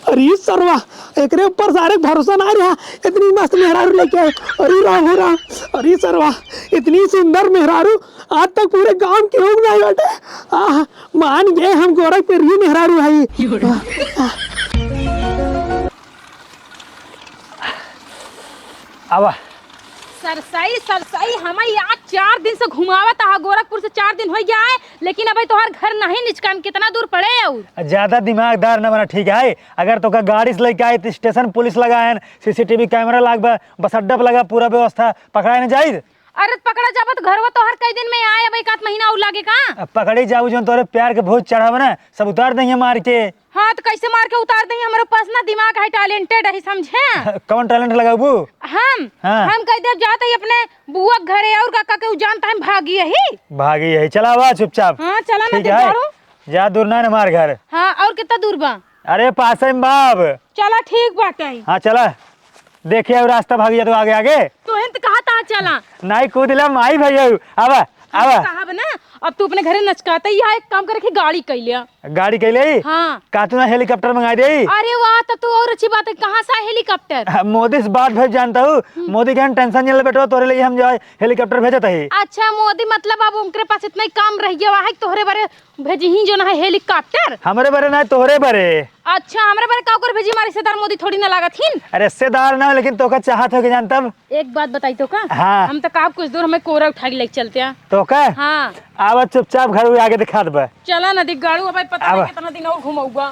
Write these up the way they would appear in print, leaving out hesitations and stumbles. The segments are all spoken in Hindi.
अरे सरवा एकरे ऊपर सारे भरोसा ना रहा। इतनी मस्त मेहरारू लेके आए। अरे राम हो राम। अरे सरवा इतनी सुंदर मेहरारू आज तक पूरे गांव के लोग नहीं बैठे। मान गए हम गोरखपुर ही मेहरारू है। आवा सरसाई सरसाई हमें यहाँ 4 दिन से घुमावत है। गोरखपुर से 4 दिन हो गया है, लेकिन अभी तोहर घर नहीं निचकान कितना दूर पड़े है। ज्यादा दिमागदार न बना, ठीक है। अगर तो का गाड़ी से लेके आए तो स्टेशन पुलिस लगा है, सीसीटीवी कैमरा लगा, बस अड्डा पर लगा, पूरा व्यवस्था पकड़ाए न जाए। अरे पकड़ा जाब तो घर तोहर कई दिन में आए, अब 1 महीना और लागे का। पकड़ी जाऊ जो तोरे प्यार के भोज चढ़ाव ना, सब उतार देंगे मार के। हाँ तो कैसे मार के उतार देंगे? हमारे पास ना दिमाग है, टैलेंटेड है, समझे। कौन टैलेंट लगाबू? हम कह दे जाते ही अपने बुआ घरे और काका के जानता है भागी यही चला आवा चुपचाप। हाँ चला ना जा दूर ना मार घर। हाँ और कितना दूर बा? अरे पास में बाब। चला ठीक बात है। हाँ चला, देखिए रास्ता भाग जा तो आगे आगे तो हिंद कहा था चला नहीं कूद ला माई भैया। आवा आवा साहब ना, अब तू अपने घरे नचकाते ही एक काम करे कि गाड़ी कह लिया। गाड़ी कह ले। हाँ का तू ना हेलीकॉप्टर मंगा दे। अरे वाह तो और अच्छी बात है। कहाँ से हेलीकॉप्टर? मोदी से बात भेज जानता हूँ। मोदी के टेंशन नहीं ले बेटो, तोरे लिए हम जो हेलीकॉप्टर भेजत है। अच्छा मोदी मतलब अब उनके पास इतना ही काम रह गया है, तोहरे बारे भेजी ही जो ना है हेलीकॉप्टर। हमारे बारे ना तोहरे बारे। अच्छा हमारे बारे का कर भेजी? हमारे रिश्तेदार मोदी थोड़ी ना लागत हिन। अरे रिश्तेदार ना, लेकिन तो का चाहत हो के जानता। एक बात बताई तो का। हाँ। हम तो काब कुछ दूर हमें कोरा उठा के लेके चलते हैं तो का। हाँ आवा चुपचाप घर आगे दिखा दे। चला नदी गाड़ू, अब पता नहीं कितना दिन और घुमाऊंगा।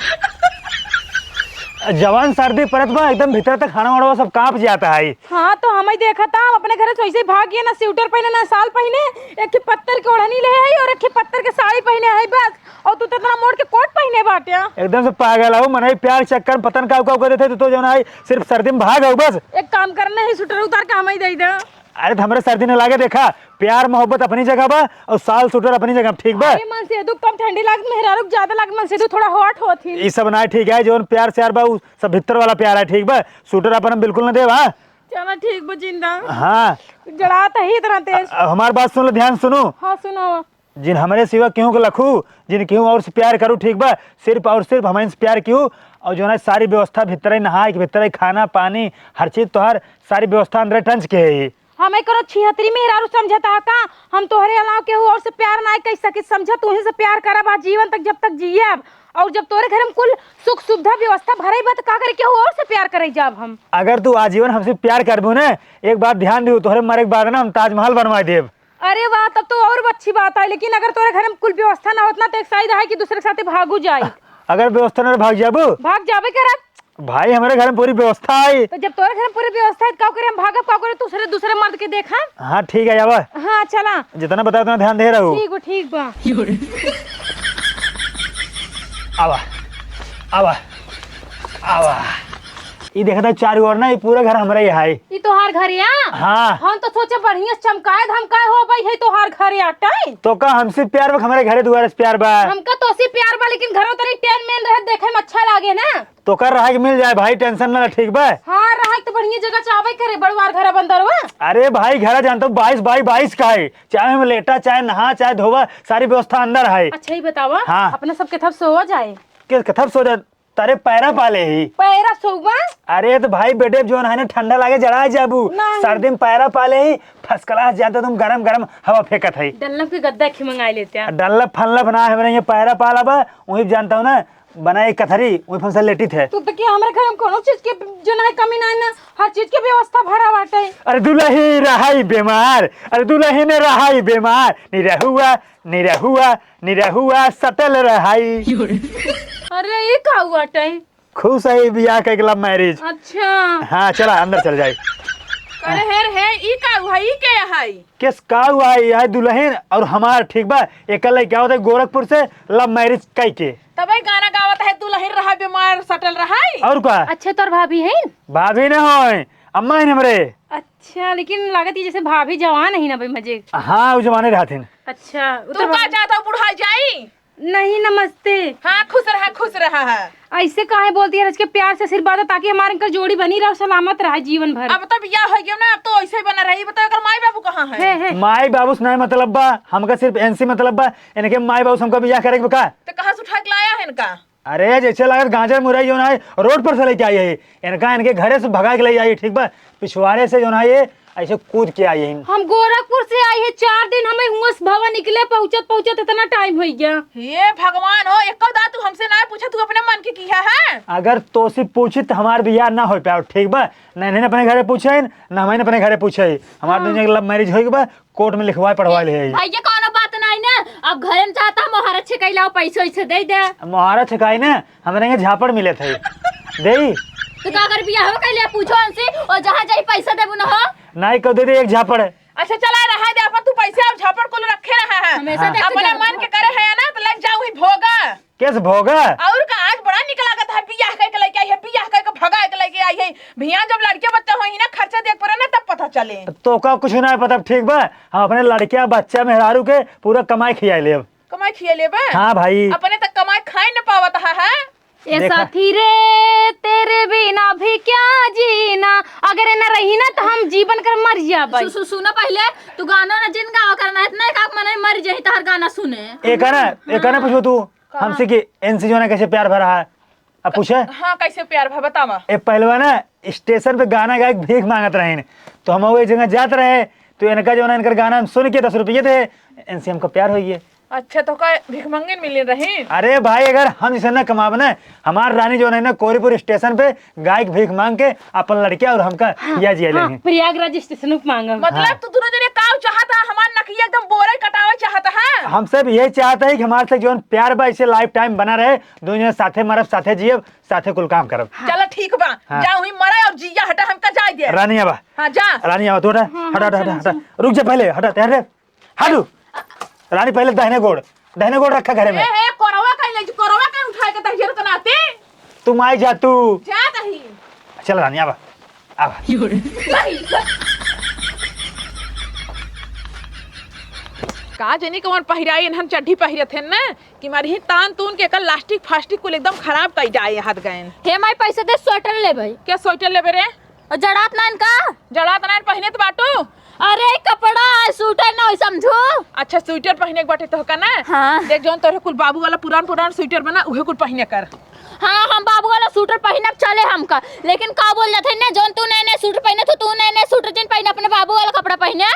जवान सर्दी परत बा, एकदम भीतर तक खाना वाना सब कांप जाता है। हाँ तो हमें देखा था अपने घर से वैसे ही भाग गए ना, स्वेटर पहने ना साल पहने, एक की पत्थर के ओढ़नी ले है और एक की पत्थर के साड़ी पहने है बस। और तू तो इतना मोड़ के कोट पहने बाटे। एकदम से पागल हो मन, प्यार चक्कर पतन का कर देते तो जो ना सिर्फ सर्दी में भाग हो बस। एक काम करना है, स्वेटर उतार के हमें दे दे। अरे हमारे सर्दी ने लागे देखा, प्यार मोहब्बत अपनी जगह बा और साल सूटर अपनी जगह, ठीक बा। मन से दुख कम ठंडी लाग, मेहरारू ज्यादा लाग, मन से थोड़ा हॉट होती। ये सब ना ठीक है, जो प्यार से यार बा सब भीतर वाला प्यार है, ठीक बा। सूटर अपन बिल्कुल ना दे बा। चलो ठीक बजिंदा। हाँ जड़ाता ही इतना तेज। हमारी बात सुन लो, ध्यान सुनो। हाँ सुनो। जिन हमारे सिवा क्यों को लखू, जिन क्यों और से प्यार करूँ, ठीक बा। सिर्फ और सिर्फ हमारे से प्यार क्यों, और जो है सारी व्यवस्था भीतर ही नहाए के भीतर ही खाना पानी हर चीज तो हर सारी व्यवस्था अंदर टंच के है। हमें करो 76 मेहरारू समझता का, हम तोहरे अलावा केहू और से प्यार ना कर सके, समझा। तू ही से प्यार करब जीवन तक जब तक जिए, और जब तोरे घर में कुल सुख सुविधा व्यवस्था भरे बा तो का करे केहू और से प्यार करे जाब हम। अगर तू आजीवन हमसे प्यार करबू ना, एक बात ध्यान दियो, तोहरे मरे के बाद ना हम ताजमहल बनवा देब। अरे वाह तब तो और अच्छी बात है, लेकिन अगर तोरे घर में कुल व्यवस्था ना होतना तो एक शायद है कि दूसरे के साथ भागू जाए। अगर व्यवस्था ना भाग जाबू, भाग जाबे करब भाई हमारे घर में पूरी व्यवस्था है। तो जब तोरे घर में पूरी व्यवस्था है का करे हम भागब, का करे दूसरे दूसरे मर्द के देखा। हाँ ठीक है आवा। हाँ चला, जितना बताओ उतना ध्यान दे रहा हूँ। ठीक बा। आवा आवा आवा। ये देखा था चार ओर ना, ये पूरा घर हमारा ही है। ये तोहार घर या? हाँ। हम तो सोचे बढ़िया चमकाए धमकाए हो भाई है तोहार घर आटाई। तो का हमसे प्यार बा, हमारे घरे दुआरे से प्यार बा। हमका तो सी प्यार बा, लेकिन घरों तरी टेन मेन रहे देखे में अच्छा लागे ना। तो कर रहा है मिल जाए भाई, टेंशन ना, ठीक बा। हाँ रहा तो बढ़िया जगह चाहबे करे, बड़वार घर बंदर हुआ। अरे भाई घर जानता हूँ 22x22 का है, चाहे हम लेटा चाहे नहा चाहे धोवा सारी व्यवस्था अंदर है। अच्छा ही बतावा। हाँ। अपने सबके थप सो जाए किस कथब सो जा तारे पैरा पाले ही। पैरा सोवा? अरे तो भाई बेटे जो है ना ठंडा लागे जड़ा जाबू, सर्दी में पैरा पाले ही फर्स्ट क्लास जानते तुम, गरम गरम हवा फेंकत है। डल्लप के गद्दा खी मंगाई लेते हैं। डल्लप फल्लप ना हमारे ये पैरा पाला बा, वही जानता हूँ ना बनाई कथरी वही फंसा लेटी थे। तू तो क्या हमारे घर में कोनो चीज के जो ना कमी ना, हर चीज की व्यवस्था भरा बाटे। अरे दुल्ही रहाई बीमार, अरे दुल्ही ने रहाई बीमार, निरहुआ निरहुआ निरहुआ सटल रहाई। अरे ये का हुआ टाइम? खुश है बियाह के लव मैरिज। अच्छा हाँ चला अंदर चल जाए। अरे हेर है ई का हुआ, ई के है किस का हुआ है? दुल्हन और हमार, ठीक बा। एक क्या होता है गोरखपुर से लव मैरिज कई के, तबे गाना गावत है दुल्हन रहा बीमार सटल रहा। और क्या? अच्छा तोर भाभी है? भाभी न हो, अम्मा है हमरे। अच्छा लेकिन लागत है जैसे भाभी जवान है ना भाई मजे। हाँ वो जवाने रहते। अच्छा तू का चाहता बुढ़ा जाई? नहीं नमस्ते। हाँ खुश रहा है। ऐसे काहे बोलती है? के प्यार से आशीर्वाद ताकि हमारे इनका जोड़ी बनी रहे, सलामत रहे जीवन भर। अब तब यह हो गया ना, अब तो ऐसे ही बना रही। बताओ अगर माई बाबू कहाँ है? माई बाबू से नहीं मतलब बा, हमका सिर्फ एनसी मतलब बा। इनके माई बाबू हमका बियाह करेंगे का। तो कहाँ से उठा के लाया है इनका? अरे जैसे लागत गांजा मुरई जो ना है रोड पर से लेके आई है, इनका इनके घरे से भगा के ले आई, ठीक बा, पिछवाड़े से जो ना ये ऐसे कूद के आई है। हम गोरखपुर से आई है, 4 दिन हमें उस भवन निकले, पहुंचत पहुंचत इतना टाइम हो गया। ये भगवान हो, एक दा तू हमसे ना पूछा, तू अपने मन के किया है। अगर तो से पूछी तो हमार बियाह ना हो पाओ, ठीक बा, ना इन्हें अपने घरे पूछे ना हमें अपने घरे पूछे, हमारे दोनों लव मैरिज हो बा, कोर्ट में लिखवा पढ़वा ले। भैया कोनो बात नहीं ना, अब घर में चाहता हम मोहरा छिकैला पैसे वैसे दे दे। मोहरा छिकाई ना हमारे झापड़ मिले थे दे, तो का अगर बियाह हो कैले पूछो हमसे, और जहां जाई पैसा देबू ना हो नहीं कह दे एक झापड़। अच्छा चला रहा दे अपन, तू पैसे और झापड़ को रखे रहा है हमेशा देखते अपने जाओ। मन के करे है ना, तो लग जाऊ ही भोगा। कैसे भोगा? और का आज बड़ा निकल आगत है, बियाह करके लेके आई है, बियाह करके भगा के लेके आई है। भैया जब लड़के बच्चे होई ना, खर्चा देख पड़े ना, तब पता चले। तो का कुछ ना पता, ठीक बा, हम अपने लड़किया बच्चा मेहरारू के पूरा कमाई खिया ले। कमाई खिया ले बे? हाँ भाई, अपने तक कमाई खाई न पावत है। ए देखा। साथी रे तेरे बिना भी क्या जीना, अगर न रही ना तो हम जीवन कर मर जाबे। सुना पहले तू गाना ना जिन गावा करना है, इतना का मने मर जाई तो हर गाना सुने। एक है ना पूछो तू हमसे कि एनसी जो ना कैसे प्यार भरा है, अब पूछे। हाँ कैसे प्यार भा बतावा। ए पहलवा ना स्टेशन पे गाना गा के भीख मांगत रहे, तो हम वो जगह जात रहे, तो इनका जो ना इनका गाना हम सुन के 10 रुपये थे, इनसे हमको प्यार हो गया। अच्छा तो का भीख मंगन मिले रही। अरे भाई अगर हम जैसे ना कमाब ना, हमार रानी जो है ना कोरीपुर स्टेशन पे गाय के भीख मांग के अपन लड़किया और हमका किया जिया लेंगे। प्रयागराज स्टेशन पे मांगा। मतलब तू दोनों जने काव चाहता, हमार नकिया एकदम बोरे कटावे चाहता है। हम सब यही चाहते हैं कि हमारे से जो प्यार बा इसे लाइफ टाइम बना रहे, दोनों साथे मरब, साथे जियब, साथे कुल काम करब। चलो ठीक बा, जाऊँ ही मरा और जिया हटा हमका जाए दे। रानी आबा, हाँ जा। रानी आबा, तू हटा हटा हटा हटा, रुक जा पहले, हटा तैयार हटू। रानी पहले दाहिने गोड़ रखा घरे में। ए कोरवा कहीं ले, कोरवा कहीं उठाए के तहियर कनाते। तुम आई जा, तू जा तही। चल रानी आबा आबा। का जनी कौन पहिराई इन्हन चड्ढी पहिरे थे ना, कि मारी ही तान तून के कल लास्टिक फास्टिक को एकदम खराब कई जाए हाथ गए। हे माई पैसे दे, स्वेटर ले भाई। क्या स्वेटर लेबे रे? जड़ात ना इनका, जड़ा तना पहने तो बाटू। अरे कपड़ा स्वेटर ना होई समझो। अच्छा स्वेटर पहने के बाटे तो का ना। हाँ। देख जोन तोरे कुल बाबू वाला पुरान स्वेटर बना, उहे कुल पहने कर। हाँ हम बाबू वाला स्वेटर पहनब चले हमका, लेकिन का बोल जाते ना, जोन तू नए नए स्वेटर पहने, तो तू नए नए स्वेटर जिन पहने अपने बाबू वाला कपड़ा पहने।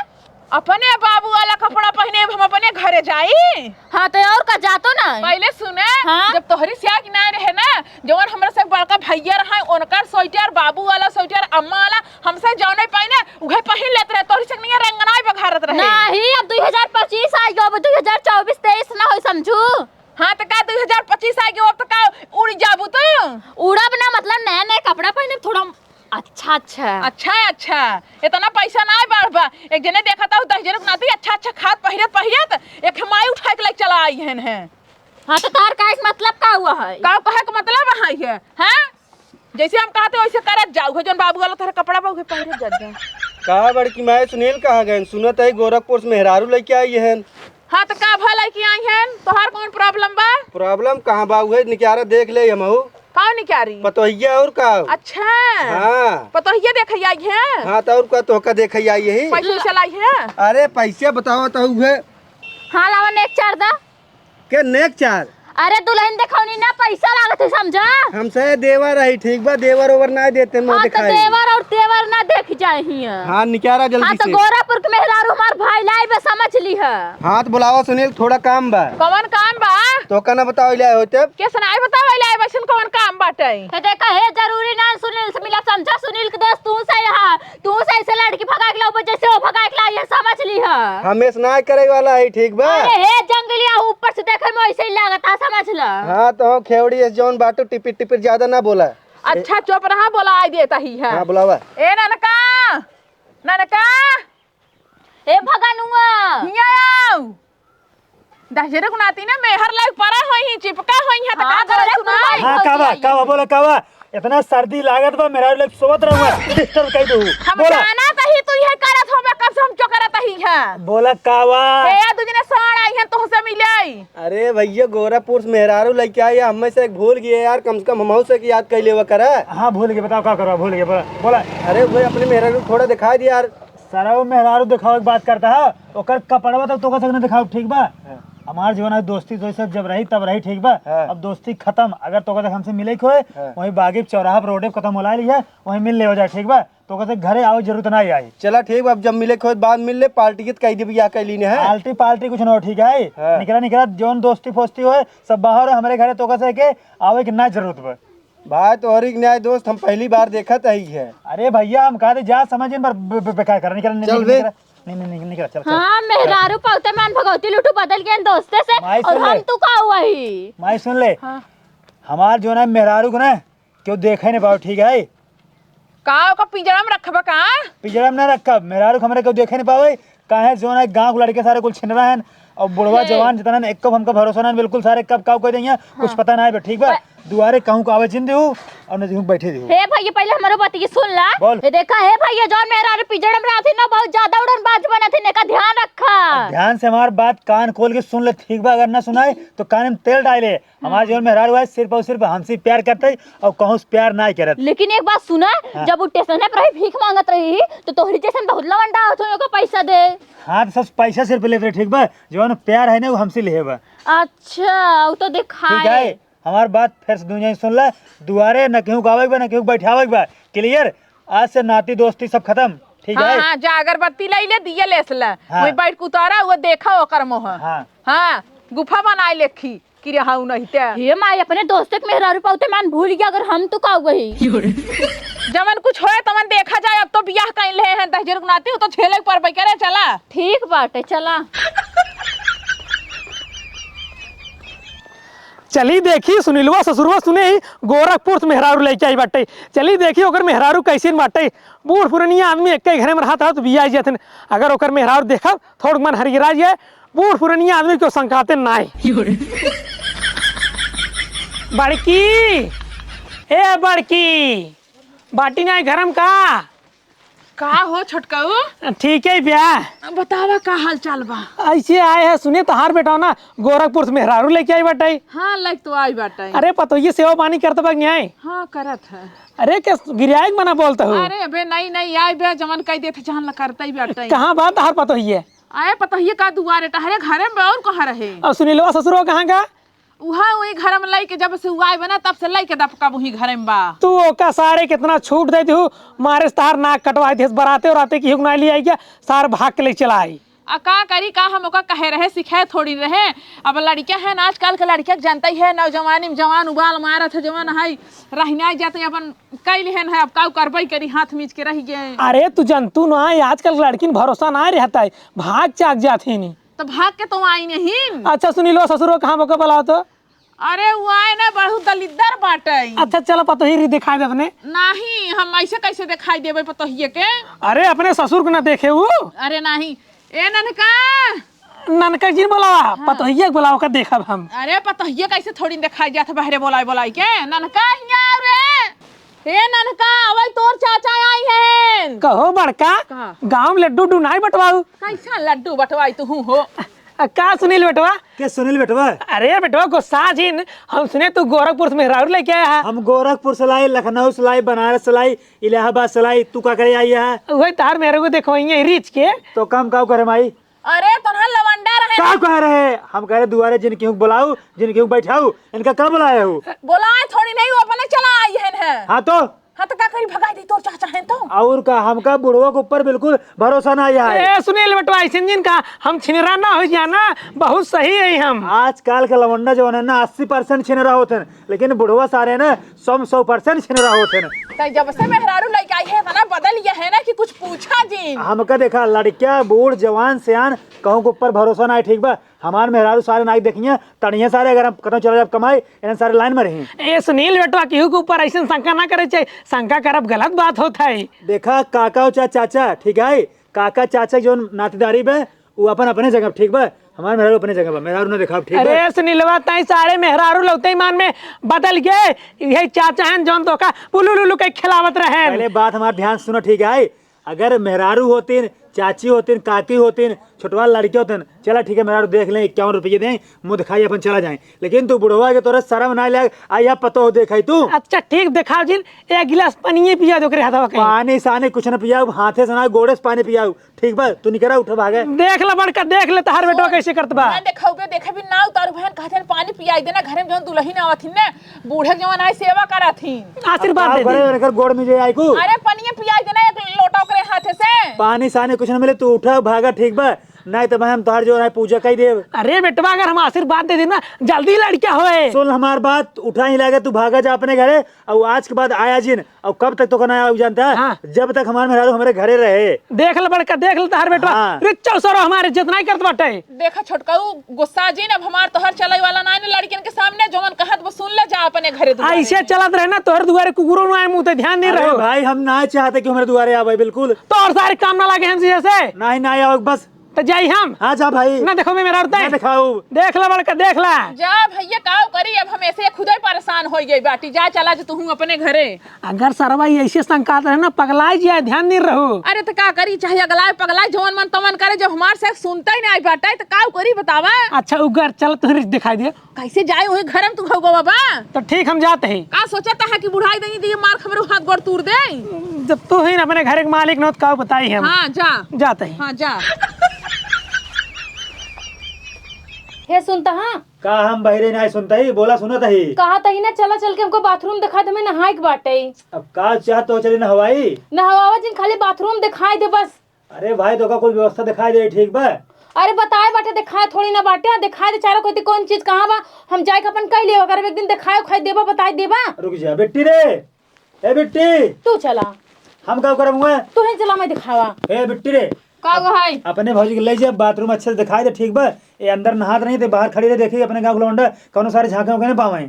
अपने बाबू वाला कपड़ा पहने हम अपने घरे जाई। हाँ तो और का जातो ना। पहले सुने। हाँ? जब तोहरी सिया की ना रहे ना, जवन हमरा से बड़का भैया रहा, उनकर स्वेटर, बाबू वाला स्वेटर, अम्मा वाला, हमसे जौन पहने उहे पहन लेत रहे, तोहरी संग नहीं रंगनाई बघारत रहे। नहीं अब 2025 आ गयो, अब 2024-23 ना होई समझू। हाँ तो का 2025 आ गयो, अब तो का उड़ जाबू तू। उड़ब ना मतलब नया नया कपड़ा पहने थोड़ा अच्छा। अच्छा इतना पैसा ना बढ़बा। एक जने देखा था 10 जने नाती अच्छा खाद पहिरत एक हमाई उठा के ले चला आई है। हाँ तो तार का मतलब का हुआ है? का कहे का मतलब है हैं? जैसे हम कहते वैसे करत जाऊ, जन बाबू वाला थारा कपड़ा बाबू पहिरे जा। कहा बड़की माए सुनील कहाँ गए? सुनत है गोरखपुर से मेहरारू लेके आई है। हाँ तो का भला की आई है, तोहार कौन प्रॉब्लम बा? प्रॉब्लम कहाँ बाबू है, निकारा देख ले हमहू। का निकारी? पतोहिया और का। अच्छा हाँ पतोहिया देख आई है। हाँ तो और का तोहका देख आई है। पैसे चलाई है। अरे पैसे बताओ तो है। हाँ लावा नेक चार दा। के नेक चार? अरे दुल्हन देखौनी ना पैसा लागत है समझा। हमसे देवर रही, ठीक बा, देवर ओवर ना देते मुँह हाँ तो दिखाई। देवर और तेवर ना देख जाए हिया। हाँ निकारा हाँ जल्दी तो से। गोरखपुर के मेहरारू हमार भाई लाई बे समझ ली है। हाथ बुलावा सुनील, थोड़ा काम बा। कौन काम बा? तो का ना बताओ ले होते। के सुनाई बताओ ले वैसन कौन काम बाटे? तो देखा है जरूरी ना सुनील से मिला समझा। सुनील के दोस्त तू से यहाँ, तू से ऐसे लड़की भगा के लाओ जैसे वो भगा के लाई है, समझ ली है। हमें ना करे वाला है, ठीक बा। अरे हे जंगलिया ऊपर से देखे में ऐसे ही लागता, समझ ला। हाँ तो खेवड़ी एस जौन बाटो टिपिर टिपिर ज्यादा ना बोला। अच्छा चुप रहा, बोला आई देता ही है। हाँ बुलावा। ए ननका ए भगनुआ हियाओ दहजरे गुनाती ना मेहर लाग परा होई, चिपका होई है। त का करे सुनाई? हाँ कावा बोला कावा, इतना सर्दी लागत बा मेरा लोग सोवत रहूंगा, डिस्टर्ब कर दू। हम बोला जाना तही तू ये करत होबे, कब से हम जो करत ही है। बोला कावा। ए दुजने साण आई है तो से मिलाई। अरे भैया गोरखपुर से मेहरारू लेके आई, हमें से एक भूल गए यार, कम से कम हमहू से याद कर ले करा। हाँ भूल गए, बताओ क्या करो, भूल गए बोला। अरे भाई अपने मेहरारू थोड़ा दिखा दिया यार। सारा वो मेहरारू दिखाओ बात करता है, ओकर कपड़वा तक तो का सकने दिखाओ, ठीक बा। हमार जीवन है दोस्ती तो सब जब रही तब रही ठीक बा। हाँ। अब दोस्ती खत्म, अगर तो कहते हमसे मिले खोए हाँ। वहीं बागी चौराहा पर रोडे पे खत्म होला लिया वहीं मिल ले हो जाए ठीक बा। तो कहते घरे आओ जरूरत ना आई। चला ठीक बा, अब जब मिले खोज बाद मिल ले, पार्टी के कह दी बियाह कैली ने है। पाल्टी पाल्टी कुछ ना हो ठीक है। हाँ। निकला जौन दोस्ती फोस्ती हो सब बाहर है हमारे घरे तो कहते के आवे की ना जरूरत बा। भाई तोहरी न्याय दोस्त हम पहली बार देखत ही है। अरे भैया हम कहते जा समझ इन पर बेकार कर निकल चल बे। निकल चल चल। हाँ मेहरारू पौते मान भगवती लुटू बदल के दोस्ते से माई और सुन ले। हम तू का हुआ ही। माई सुन ले हाँ। हमार जो ना मेहरारू को ना क्यों देखे नहीं पाओ ठीक है। का पिंजरा में रखबा का? पिजड़ा में ना रखा मेहरारू हमारे क्यों देखे नहीं पावे काहे जो ना गांव के लड़के सारे कुल छिन रहे हैं और बुढ़वा जवान जितना ना एक हमका भरोसा ना बिल्कुल सारे कब काव कह देंगे कुछ पता ना है ठीक बा। दुआरे कहूँ को आवे चिन दू और न दिहूं बैठे दिहूं। हे भैया पहले हमारो बात की सुन ला। बोल। ये देखा है भैया जौन मेहरारू पिजड़ में रहती ना बहुत ज्यादा उड़न बाज बना थी ने का ध्यान रखा। ध्यान से हमार बात कान खोल के सुन ले ठीक बा। अगर ना सुनाए तो कान में तेल डाले। हमारे जीवन में मेहरारू है सिर्फ और सिर्फ हमसे प्यार करते और कहूँ प्यार ना करत। लेकिन एक बात सुना जब वो स्टेशन पर रही भीख मांगत रही तो तोहरी जैसन बहुत लवंडा होतो को पैसा दे। हाँ तो सब पैसा सिर्फ लेते रहे ठीक बा। जो प्यार है ना वो हमसे ले बा अच्छा वो तो ठीक दिखाए। है। हमार बात फिर से दुनिया सुन ले। दुआरे न केहू गावे बा न केहू बैठावे बा क्लियर। आज से नाती दोस्ती सब खत्म ठीक हाँ है। हाँ जा अगरबत्ती लाई ले दिया लेस ले हाँ। वही बैठ के उतारा वो देखा ओकर मोह। हाँ। हाँ गुफा बनाए लेखी कि रहाऊ नहीं ते ये माई अपने दोस्त के मेहरारू पौते मान भूल गया अगर हम तो का वही। जमन कुछ होए तमन देखा जाए। अब तो बियाह कहीं ले हैं दहजर नाती तो छेले पर बैठे चला। ठीक बाटे चला। चली देखी सुनीलवा ससुरवा सुने ही गोरखपुर से मेहरारू लेके आई बाटे। चली देखी ओकर मेहरारू कैसे बाटे। बूढ़ पुरानिया आदमी एक घरे में रहता तो बिया जाते अगर ओकर मेहरारू देखा थोड़ मन हरिगिरा जाए। बूढ़ पुरानिया आदमी क्यों संकाते ना बड़की ए बड़की बाटी ना घरम का हो छोटकाऊ? ठीक है ब्याह बतावा का हाल चाल बा? ऐसे आए हैं सुने तहार बेटा ना गोरखपुर से मेहरारू लेके आई बाटे। हाँ लाइक तो आई बाटे। अरे पतो ये सेवा पानी करते बग न्याय। हाँ करत है। अरे क्या गिरियाई मना बोलता हूँ। अरे बे नहीं नहीं आई बे जमन कह देते जहां ला करता ही बाटे। कहाँ बात तहार पतो ही है। आए पता ही का दुआरे टहरे घरे में और कहाँ रहे? और सुनीलवा ससुरो कहाँ का? उहा वही घर में लाई के जब से उआई बना तब से लाई के दपका वही घरे में बा। तू ओका सारे कितना छूट देती हूँ मारे तार नाक कटवाई थी बराते और आते की हुक्म लिया क्या सार भाग के ले चला आई। का करी का हम ओका कहे रहे सिखाए थोड़ी रहे। अब लड़कियां है ना आजकल के लड़कियां जानता ही है नौजवानी में जवान उबाल मारत है जवान है रहना जाते अपन कैली है अब का करबई करी हाथ मीच के रह गए। अरे तू जनतू ना आजकल लड़की भरोसा ना रहता है भाग चाक जाती नहीं तो भाग के तो आई नहीं। अच्छा सुनीलो ससुरो कहाँ मौका बुलाओ तो। अरे वो आए ना बहुत दलिद्दर बाटे। अच्छा चलो पतो ही दिखाई दे अपने। नहीं हम ऐसे कैसे दिखाई देवे पतोहिए के? अरे अपने ससुर को ना देखे वो। अरे नहीं ए ननका ननका जी बोलावा पतोहिए बोलाओ का देखा हम। अरे पतोहिए कैसे थोड़ी दिखाई जाते बहरे बोलाई बोलाई के ननका हिया रे ए ननका अवै तोर चाचा आई है। कहो बड़का का? गाँव में लड्डू डू नहीं बटवाऊ। कैसा लड्डू बटवाई तू हो? का सुनील बेटवा? के सुनील बेटवा? अरे बेटवा गुस्सा जिन हम सुने तू गोरखपुर से मेहरारू लेके आया है। हम गोरखपुर से लाई, लखनऊ से लाई, बनारस से लाई, इलाहाबाद से लाई। तू का करे आई है? वही तार मेरे को देखो रिच के तो काम का करे माई? अरे तोरा लवंडा रहे क्या कह रहे? हम कह रहे दुआरे जिनकी हूँ बुलाऊ जिनकी हूँ बैठाऊ। इनका कब बुलाया हूँ? बोलाए थोड़ी नहीं वो अपने चला आई है। हाँ तो हाँ तो क्या करी भगा दी तोर चाचा है तो। और का हमका बुढ़वा के ऊपर बिल्कुल भरोसा ना आया है। ए सुनील बेटवा ऐसे जिन का हम छिनरा ना हो जाना बहुत सही है हम। आजकल का लवंडा जो है ना 80% छिनरा होते हैं लेकिन बुढ़वा सारे ना 100% छिनरा होते हैं। तो जब से मेहरारू लेके आई है ना बदल ये है ना कि कुछ पूछा जी। हमका देखा लड़किया बूढ़ जवान सियान कहूँ के ऊपर भरोसा ना है ठीक बा। हमारे मेहरारू सारे नाई देखिए तड़िया सारे अगर हम कतौ चला जाए कमाए इन सारे लाइन में रही। ए सुनील बेटवा केहू के ऊपर ऐसे शंका ना करे चाहिए शंका करब गलत बात होता है। देखा काका और चाचा ठीक है काका चाचा जो नातेदारी में वो अपन अपने जगह ठीक बा। हमारे मेहरारू अपने जगह बा मेहरारू ने देखा ठीक बा। अरे सुनीलवा तई सारे मेहरारू लौते मान में बदल गए यही चाचा हैं जौन तो का पुलू लुलू के खिलावत रहे। पहले बात हमारा ध्यान सुनो ठीक है। अगर मेहरारू होती चाची होती काकी होती छोटवा लड़के होते चला ठीक है मेरा देख लें 51 रुपये दें मुँह दिखाई अपन चला जाए लेकिन तू बुढ़वा के तोरा शर्म ना लग आया पतो हो देखा तू अच्छा ठीक दिखाओ जिन एक गिलास पानी पिया दो करे हाथवा कहीं पानी साने कुछ न पियाऊ हाथे से ना गोड़े से पानी पियाऊ ठीक बा तू निकरा उठ भागे देख ला बड़का देख ले तहार बेटवा कैसे करत बा ना देखोगे देखे भी ना उतारू बहन कहते पानी पियाई देना घर में जौन दुल्हन आवथिन ने बूढ़े जवान आई सेवा कराथिन आशीर्वाद दे करे दी। उनकर गोड़ में जे आई को अरे पनिया पियाई देना एक लोटा ओकरे हाथे से पानी साने कुछ न मिले तू उठा भागा ठीक बा नहीं तो मैं हम तोहार जो है पूजा कही देव अरे बेटवा अगर हम आशीर्वाद दे देना जल्दी लड़का होए सुन हमार बात उठा ही लगे तू भागा जा अपने घरे और आज के बाद आया जिन और कब तक तो करना आया जानता है हाँ। जब तक हमारे मेहरारू हमारे घरे रहे देख ले बड़का देख ले तहार बेटवा हाँ। रिच्चा सरो हमारे जितना ही करत बाटे देखा छोटकाऊ गुस्सा जी अब हमार तोहर चलाई वाला ना लड़कियन के सामने जोन कहत वो सुन ले जा अपने घरे दुआरे। ऐसे चलत रहे ना तोहर दुआरे कुकुरो ना आए मुंह ते ध्यान नहीं अरे रहो भाई हम ना चाहते कि हमारे दुआरे आवे बिल्कुल तो और सारे काम ना लगे हम से नहीं ना आओ बस तो जाई हम हाँ जा भाई ना देखो मैं मेरा ना दिखाओ देख ले बड़का देख ले जा भैया काव करी अब हम ऐसे खुद ही परेशान हो गई बाटी जा चला जो तू अपने घरे। अगर सरवा ये ऐसे संकात रहे ना पगलाई जाए ध्यान नहीं रहो अरे तो का करी चाहे अगलाए पगलाए जवन मन तमन करे जब हमार से सुनता ही नहीं बाटा तो काव करी बतावा अच्छा उगर चल तुहरी दिखाई दे कैसे जाए वही घर में तू होगा बाबा तो ठीक हम जाते हैं का सोचता है कि बुढ़ाई देंगी दिए मार खबर हाथ गोड़ तोड़ दे। जब तू ही अपने घर के मालिक न तो का बताई हम हाँ जा जाते हैं हाँ जा हे सुनता हाँ का हम बहरे नहीं सुनता ही बोला सुनता ही कहा तही ना चला चल के हमको बाथरूम दिखा दे मैं नहाए के बाटे अब का चाह तो चले ना हवाई नहवावा जिन खाली बाथरूम दिखाई दे बस। अरे भाई तो का कोई व्यवस्था दिखाई दे ठीक बा अरे बताए बाटे दिखाए थोड़ी ना बाटे दिखाए दे चारा कोई कौन चीज कहाँ बा हम जाए के अपन कह ले अगर एक दिन दिखाए खाई देबा बताई देबा। रुक जा बिट्टी रे ए बिट्टी तू चला हम का करम हुए तू ही चला मैं दिखावा ए बिट्टी रे का भाई अपने भौजी के ले जा बाथरूम अच्छे से दिखाई दे ठीक बा ये अंदर नहात नहीं थे बाहर खड़ी रहे देखी अपने गाँव लौंडा कौन सारे झांके उके पावे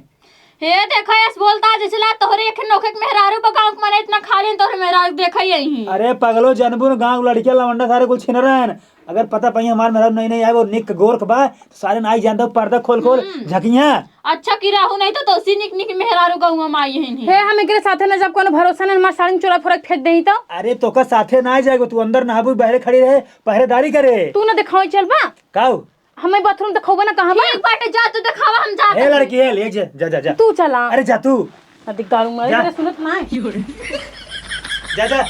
हे देखा यस बोलता जिसला तोहरे एक नोखे के मेहरारू पर गांव के मने इतना खाली तोहरे मेहरारू देखा यही अरे पगलो जनबुन गाँव लड़किया लौंडा सारे कुछ छिन रहे हैं अगर पता पाई हमारे मेहरारू नहीं नहीं आए वो निक गोरख बा तो सारे नाई जानता पर्दा खोल खोल झकिया अच्छा की राहु नहीं तो तोसी निक निक मेहरारू गांव में आई है हे हम एकरे साथे न जब कोनो भरोसा न मार साड़ी चोरा फोरक फेंक देही तो अरे तो का साथे ना जाएगा तू अंदर नहाबू बहरे खड़ी रहे पहरेदारी करे तू न दिखाओ चल बा काऊ हमें बाथरूम दिखाओ ना कहां बा ठीक बाटे जा तू दिखावा हम जा ए लड़की है ले जा जा जा जा तू चला अरे जा तू अधिक दारू मारे जा। तेरे सुनत ना जा जा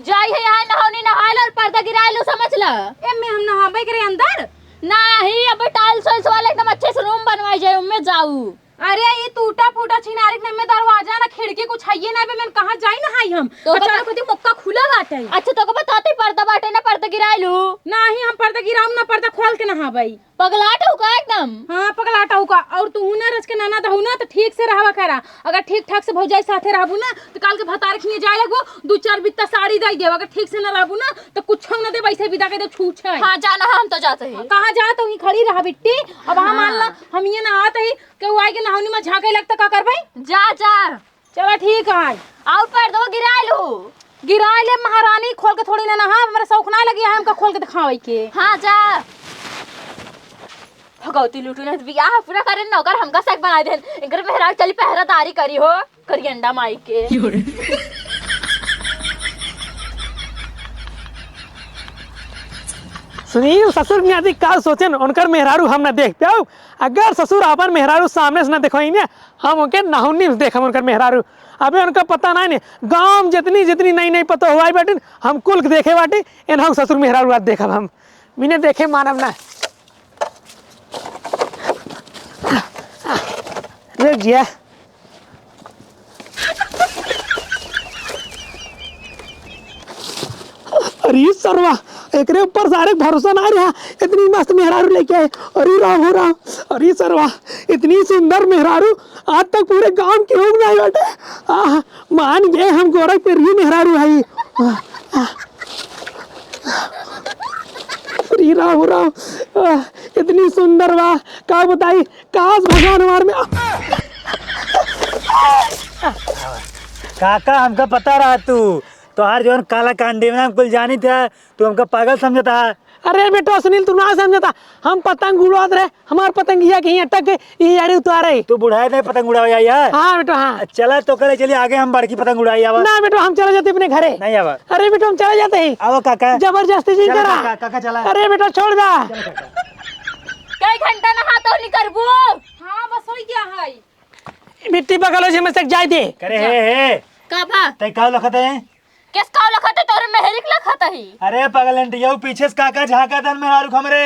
जाई है यहाँ नहाने नहाल और पर्दा गिराल समझ ल ए में हम नहाबे करे अंदर नहीं अब टाइल्स वाइल्स वाला एकदम अच्छे से रूम बनवाई जाए उनमें जाऊ अरे ये टूटा फूटा छिनारी में दरवाजा ना खिड़की कुछ है ना बे मैं कहां जाई ना हाई हम तो अचानक बता- होती मुक्का खुला बाटे अच्छा तो को बताते पर्दा बाटे ना पर्दा गिरालू नाही हम पर्दा गिराऊं ना पर्दा खोल के नहाबई पगलाट हो का एकदम हाँ पगलाटा हुआ और तू ना रच के नाना दहु ना तो ठीक से रहवा करा अगर ठीक ठाक से भौजाई साथे रहबू ना तो काल के भतार खिए जाए लगबो दो चार बित्ता साड़ी दई देव अगर ठीक से ना रहबू ना तो कुछ ना दे वैसे विदा के दे छूछ है हाँ जाना हम तो जाते हैं कहाँ जा तो ही खड़ी रहा बिट्टी अब हम मान ला हम ये नहात ही के आई के नहावनी में झाके लगता का कर भाई जा जा चलो ठीक है और पर्दा गिरालू गिरा ले महारानी खोल के थोड़ी ना नहा मेरे शौक ना लगी है हमका खोल के दिखावे के हाँ जा भगवती लुटू ने बियाह पूरा करे नौकर हमका सेक बना देन इनकर मेहराज चली पहरादारी करी हो करी अंडा माई के सुनील ससुर ने आदि का सोचन उनकर मेहरारू हम ना देख पाओ अगर ससुर अपन मेहरारू सामने से ना देखो ने हम उनके नाहुनी देख उनकर मेहरारू अबे उनका पता नहीं गाँव जितनी जितनी नई नई पता हुआ बाटे हम कुल के देखे बाटे एन ससुर मेहरारू आज देखब हम बिना देखे मानब ना रुक जिया अरे सरवा एकरे ऊपर सारे भरोसा ना रहा इतनी मस्त मेहरारू लेके आए अरे राम हो राम अरे सरवा इतनी सुंदर मेहरारू आज तक पूरे गांव के लोग नहीं बैठे मान गए हम गोरखपुर ही मेहरारू है अरे राम हो राम इतनी सुंदर वाह का बताई काश भगवान हमार में काका हमका पता रहा तू तोहार जौन काला कांडी में हम कुल जानी था तू हमका पागल समझता अरे बेटा सुनील तू ना समझता, हम पतंग उड़ात रहे, हमार पतंगिया कहीं अटक गई, ये यारी उतारे। तू बुढ़ाए नहीं पतंग उड़ावे यार। हाँ बेटा हाँ। चला तो करे चलिए आगे हम बड़की पतंग उड़ाई आवा। ना बेटा हम चले जाते अपने घरे। नहीं आवा। अरे बेटा हम चले जाते हैं। आओ काका। जबरदस्ती जी चला करा। काका, काका चला। अरे बेटा छोड़ दा। कई घंटा नहा तो नहीं करबू। हाँ बस हो गया है। मिट्टी पकड़ो से में तक जाए दे। करे हे का भा तय का लखत है? किस का लखत है तोरे मेहरिक लखत है। अरे पगलंटिया पीछे से काका झाका तन में हारू खमरे।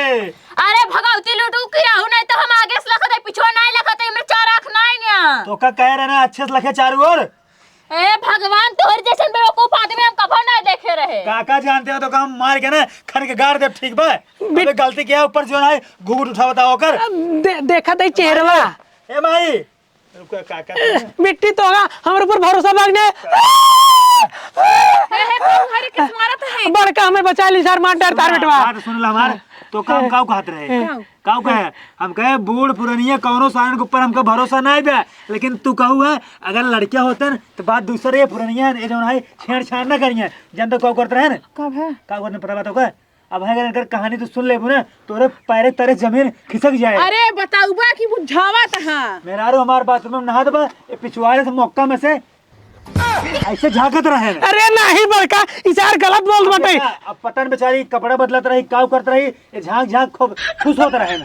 अरे भगवती लूटू किराहू नहीं तो हम आगे से लखत है पिछवा नहीं लखत है, मेरे चार आंख नहीं ना। तो का कह रहे ना अच्छे से लखे चारों ओर। ए भगवान तोहर जैसन बेवकूफ आदमी हम कभी नहीं देखे रहे। काका जानते हो तो काम मार के ना खन के गाड़ दे ठीक बा। अबे गलती किया ऊपर जो है घूंघट उठा बताओ कर। देखा दे चेहरा। ए माई रुको काका। मिट्टी तो होगा हमारे ऊपर भरोसा मांगने। हरे किस मारत है? बड़का हमें बचा ली सर, मार डर तार बेटवा। बात सुन ला हमार तो काम काऊ कहत रहे। काऊ कहे हम कहे बूढ़ पुरानिया कौनो सारन के ऊपर हमको भरोसा नहीं बे, लेकिन तू कहू है अगर लड़कियां होते न तो बात दूसरे पुरानिया ये जो है छेड़छाड़ ना करिए। जन तो काऊ करते रहे न कब है? काऊ करने पता बात होगा। अब है अगर कहानी तो सुन ले ना तोरे पैरे तारे जमीन खिसक जाए। अरे बताऊ बा कि बुझावा तहां। मेरा हमारे बाथरूम में नहा दबा पिछवाड़े से मौका में से ऐसे झाकत रहे। अरे नहीं बड़का इशार गलत बोल मत। अब पटन बेचारी कपड़ा बदलत रही काऊ करत रही ये झांक झांक खूब खुश होते रहे।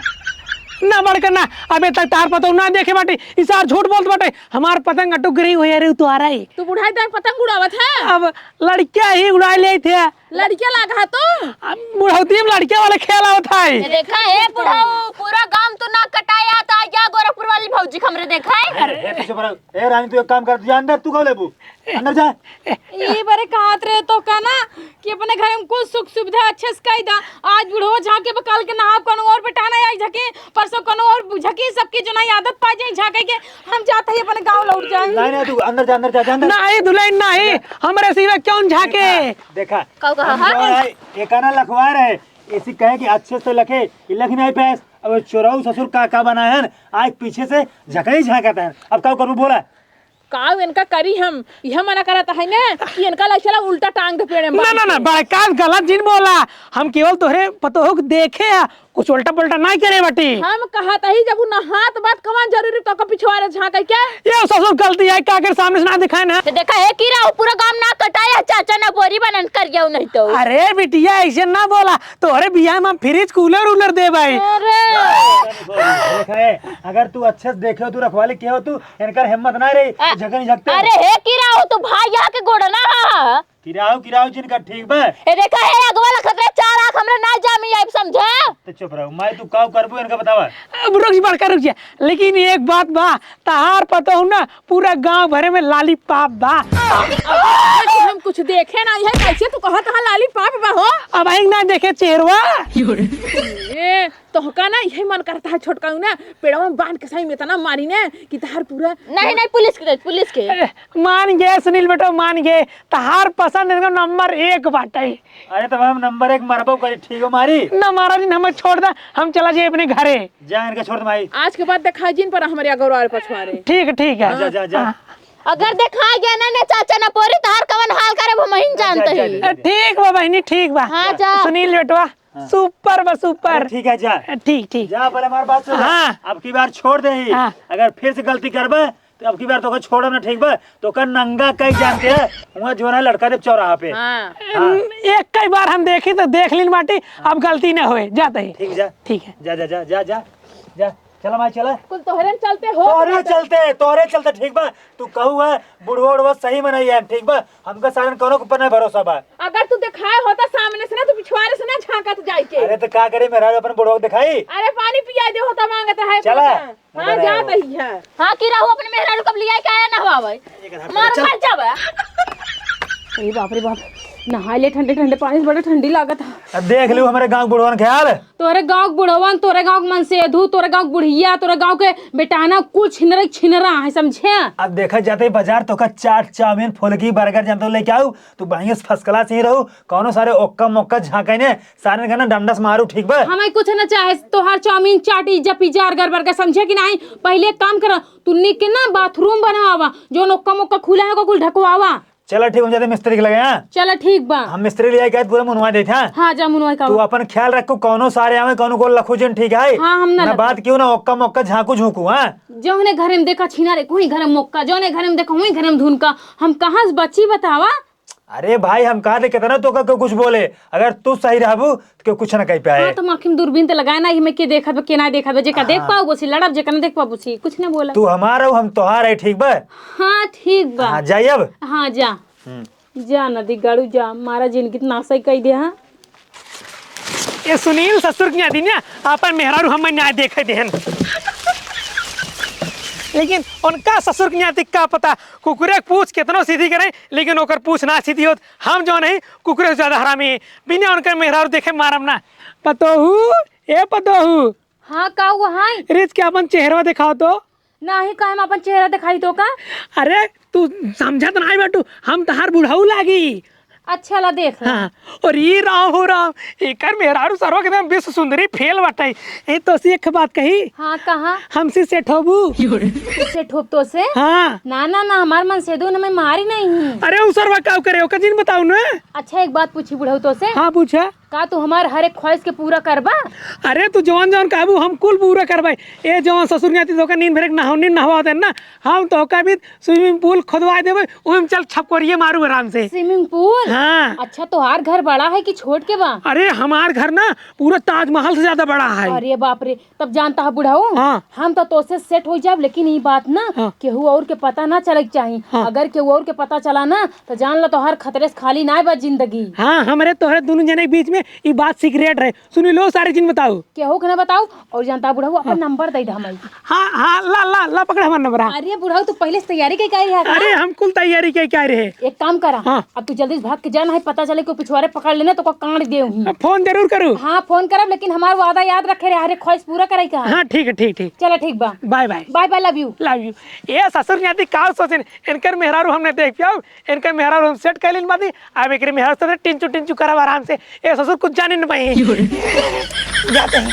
ना बड़का ना अबे तक तार पता ना देखे बाटे, इशार झूठ बोलत बाटे। हमार पतंग अटक गई हो यार तू आ रहा है। तू बुढ़ाई तक पतंग उड़ावत है? अब लड़कियां ही उड़ा ले थे। लड़कियां लागा तो बुढ़ौती में लड़कियां वाला खेल होता है। देखा है बुढ़ाऊ पूरा गांव तो ना कटाया था या गोरखपुर वाली भौजी खमरे देखा है। ए रानी तू एक काम कर, तू जा अंदर, तू कब लेबू अंदर जा। ये बारे कहत रहे तो का ना कि अपने घर में कुछ सुख सुविधा अच्छे से कही दा। आज बुढ़ो झाके बकाल के नहाब कनो और बेटाना आई झके परसों कनो और झके सबकी जो नहीं आदत पा जाए झाके के हम जाते ही अपने गांव लौट जाए। नहीं नहीं तू अंदर जा, अंदर जा, जा अंदर। नहीं दुल्हन नहीं हमरे सिवा क्यों झाके। देखा कब कहा हम जो है एक आना लखवा रहे ऐसी कहे कि अच्छे से लखे ये लख नहीं पैस। अब चोराऊ ससुर काका बना है आज पीछे से झकई झाकता है। अब का करू बोला काव इनका करी हम यह मना करता है ना कि इनका लग चला उल्टा टांग दे पेड़ में। ना ना ना बड़का गलत जिन बोला। हम केवल तोहरे पतोह देखे है, कुछ उल्टा पुल्टा नहीं करे बटी। हम कहता ही जब नहात बात कमान जरूरी तो का पिछवाड़े झाके क्या ये ससुर गलती है का के सामने से ना दिखाए ना। तो देखा है कि राव पूरा गांव ना कटाया चाचा ना बोरी बनन कर गया नहीं तो। अरे बिटिया ऐसे ना बोला, तोहरे बियाह में फ्रिज कूलर उलर दे भाई। देखा है अगर तू अच्छे से देखे हो तू रखवाली किया हो तू इनकर हिम्मत ना रही झगन झकते। अरे हे कि राव तू भाई यहाँ के गोड़ा ना हा किराओ जिनका ठीक बा। ए देखा है अगवा लखत चार आंख हमरा ना जामी आई समझे। तो चुप रहो मैं तू काऊ करबू इनका बतावा। अब रुक बड़का रुक जा, लेकिन एक बात बा तहार पता हो ना पूरा गांव भरे में लाली पाप बा। हम कुछ देखे ना है कैसे तू कहत हा लाली पाप बा हो। अब आई ना देखे चेहरवा। ए तो का ना यही मन करता है छोटका ना पेड़वा में बांध के सही में तना मारी ने कि तहार पूरा। नहीं नहीं पुलिस के मान गए सुनील बेटा मान गए, तहार पसंद इनका नंबर 1 बाटे। अरे तो हम नंबर 1 मरबो करे ठीक हो मारी ना मारा जी हमें छोड़ दे, हम चला जाए अपने घरे। जा इनका छोड़ दे भाई। आज के बाद देखा जिन पर हमारे अगरवाल पछवारे। ठीक है जा जा जा अगर देखा गया ना चाचा ना पोरी तहार कवन हाल करे वो महीन जानते ही। ठीक बा बहनी ठीक बा। हाँ, जा। सुनील बेटवा सुपर बा सुपर। ठीक है जा ठीक जा पहले हमारी बात सुन। हाँ। अब की बार छोड़ दे ही। हाँ। अगर फिर से गलती करबे तो अब की बार तो छोड़ ना ठीक बा। तो का नंगा कई जानते हैं वहाँ जो ना लड़का दे चौराहा पे। हाँ। एक कई बार हम देखी तो देख लीन बाटी, अब गलती ना होए जाते ही। ठीक जा ठीक है जा जा जा जा जा जा चला माई चला। कुल तोहरे चलते हो तोरे चलते ठीक बा। तू कहू है बुढ़वा उड़वा सही में नहीं है ठीक बा। हमका सारन कोनो के ऊपर नहीं भरोसा बा। अगर तू दिखाए होता सामने से ना तू पिछवाड़े से ना झांकत जाई के। अरे तो का करे मेरा अपन बुढ़वा दिखाई। अरे पानी पिया दे होता मांगता है। चला। हाँ जात ही है। हाँ कि राहु अपने मेहरारू कब लिया क्या ना हुआ भाई मर जावे। अरे बाप रे बाप नहा ले ठंडे ठंडे पानी से बड़ा ठंडी लागत है। अब देख लू हमारे गांव बुढ़वन ख्याल। तोरे गांव बुढ़वन तोरे गांव मन से धू तोरे गांव बुढ़िया तोरे गांव के बेटाना कुल छिनरा है समझे। अब देखा जाते बाजार तो का चाट चाउमीन फुलकी बर्गर जानते लेके आऊ तू बढ़िया से फर्स्ट क्लास ही रहू कौनो सारे ओक्का मोक्का झांके ने सारे का ना डंडस मारू ठीक बा। हमें कुछ ना चाहे तोहार चाउमीन चाट इज्जा पिज्जा बर्गर समझे कि नहीं। पहले एक काम कर तुन्नी के ना बाथरूम बनावा जो ओक्का मोक्का खुला है कुल ढकवावा। चलो ठीक, हम जाते मिस्त्री के लगे। हाँ चलो ठीक बा। हम मिस्त्री ले आए पूरा मुनवा देते। हाँ हाँ जा मुनवा का। तू अपन ख्याल रखो, कौनो सारे आवे कौनो को लखू जन, ठीक है? हाँ, हम ना ना लखू। बात क्यों ना ओक्का मोक्का झांकू झोंकू। हाँ जौने घर में देखा छीना रे वही घर में मोक्का, जौने घर में देखा वही घर में धुनका। हम कहाँ से बच्ची बतावा। अरे भाई हम कहा थे कितना तो क्यों कुछ बोले, अगर तू सही रहबू तो क्यों कुछ ना कह पाए। हाँ तो आँखी में दूरबीन तो लगाए ना, हमें के देखा के ना देखा जेका देख पाओ बोसी लड़ब, जेका ना देख पाओ बोसी कुछ ना बोला। तू हमारा हम तोहार है, ठीक बा? हाँ ठीक बा। हाँ जाइए अब। हाँ जा जा नदी गाड़ू जा, मारा जिनकी नाशा कही दे। हाँ ये सुनील ससुर की आदि ना अपन मेहरारू हम न्याय देखे देहन, लेकिन उनका ससुर की न्याय का पता कुकुरे पूछ कितनो सीधी करें, लेकिन ओकर पूछ ना सीधी होत। हम जो नहीं कुकुरे से ज्यादा हरामी है, बिना उनकर मेहरारू देखे मारम ना। पतोहू ए पतोहू, हाँ का हुआ। हाँ रिच के अपन चेहरा दिखाओ तो। ना ही का हम अपन चेहरा दिखाई तो का। अरे तू समझत नहीं बेटू, हम तहार बुढ़ाऊ लागी। अच्छा ला देख ला। हाँ और ये राम हो राम, एकर मेहरारू सर्व एकदम विश्व सुंदरी फेल बाटे। ए तो से एक बात कही, हाँ कहा हमसे सेठ होबू। से ठोप तो से। हाँ ना ना ना हमार मन से दो ना, मैं मारी नहीं। अरे उ सर्वा का करे ओकर जिन बताऊ ना। अच्छा एक बात पूछी बुढ़ऊ तो से, हाँ पूछा। का तू हमार हर एक ख्वाहिश के पूरा करबा। अरे तू जवान जवान कहबू हम कुल पूरा करवाई। ए जवान ससुर ने आती तो का नींद भरे नहवा दे ना, हम तो का भी स्विमिंग पूल खोदवा देबे, ओम चल छपकोरिए मारू आराम से। Swimming pool. हाँ अच्छा तोहार घर बड़ा है कि छोट के बा। अरे हमार घर ना पूरा ताजमहल से ज्यादा बड़ा है। अरे बाप रे, तब जानता है बुढ़ाऊ। हाँ। हम तो तोसे सेट हो जाब, लेकिन ये बात ना हाँ। केहू और के पता ना चले चाहिए। हाँ। अगर केहू और के पता चला ना तो जान लो तोहार खतरे से खाली ना बा जिंदगी। हाँ हमारे तोहरे दोनों जने के बीच में ये बात सीक्रेट रहे, सुनी लो सारे जिन बताओ। केहू के ना बताऊ। और जानता है बुढ़ाऊ अपन नंबर दे दे हमारी। हाँ हाँ ला ला ला पकड़ हमारा नंबर। हाँ। अरे बुढ़ाऊ तू पहले से तैयारी के क्या रहा। अरे हम कुल तैयारी के क्या रहे। एक काम करा, हाँ। अब तू जल्दी से भाग के जाना है, पता चले को पिछवाड़े पकड़ लेना तो को काट दे। अब फोन जरूर करूँ। हाँ फोन करब, लेकिन हमारा वादा याद रखे रे, हरे ख्वाहिश पूरा करे का। हाँ ठीक है ठीक ठीक। चलो ठीक बा, bye bye. Bye bye, love you. Love you. ये ससुर न्याती का सोचन, इनकर मेहरारू हमने देख पाओ, इनकर मेहरारू हम सेट कर लेन बादी। अब एकरे मेहरारू से टिंचू टिंचू करब आराम से। ये ससुर कुछ जाने न पाए। जाते हैं।